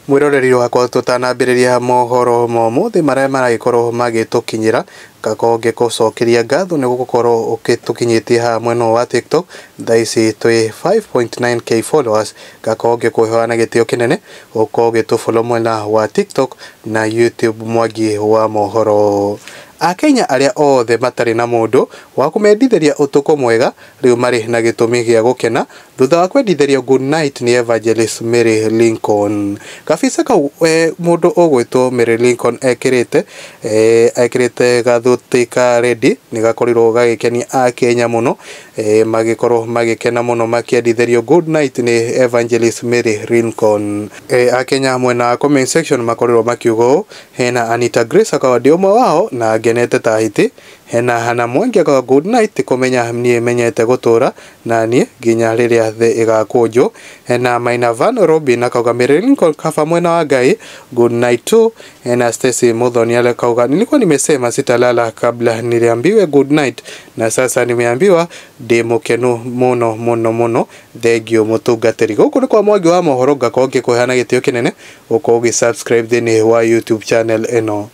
mwiroreri wakwa tutanambiriria mohoro momuthi maria maragikorwo magitukinyira ngakorwo ngikucokeria ngatho ni gukorwo ukitukinyitie ha mweno wa TikTok thaici twi 5.9k followers ngakorwo ngikuheana gitio kinene ukorwo gitufollow mwena wa TikTok na YouTube Mwangi wa mohoro. Akenya aria othe matari na mundu wa kumendithĩria utuko mwega riu mari na gitumi gia gukena thutha wa kwendithĩrio good night ni Evangelist Mary Lincoln. Kabisa kau mundu ogwitwo Mary Lincoln ekirite gathuti ka ready ni gakorirwo gagikenia Akenya muno magikorwo magikena muno makiendithĩrio good night ni Evangelist Mary Lincoln. Akenya mwena comment section makorirwo makiugo hena Anita Grace akawa ndi umwe wao na genete tahiti hena Hana Mwangi akawa good night kumenya nie menyete gutura na nie ginya riria the igakunjo hena Maina Van Robin akawa Mary Lincoln kafa mwena wa Ngai good night too hena Stacy Muthoni akawa nilikuwa nimesema sitalala kabla niliambiwe good night na sasa nimeambiwa ndimukenu muno thengio mutungatiri guku ni kwa Mwangi wa mohoro ngakorwo ngikuheana gitio kinene ukorwo subscribe thini wa YouTube channel eno.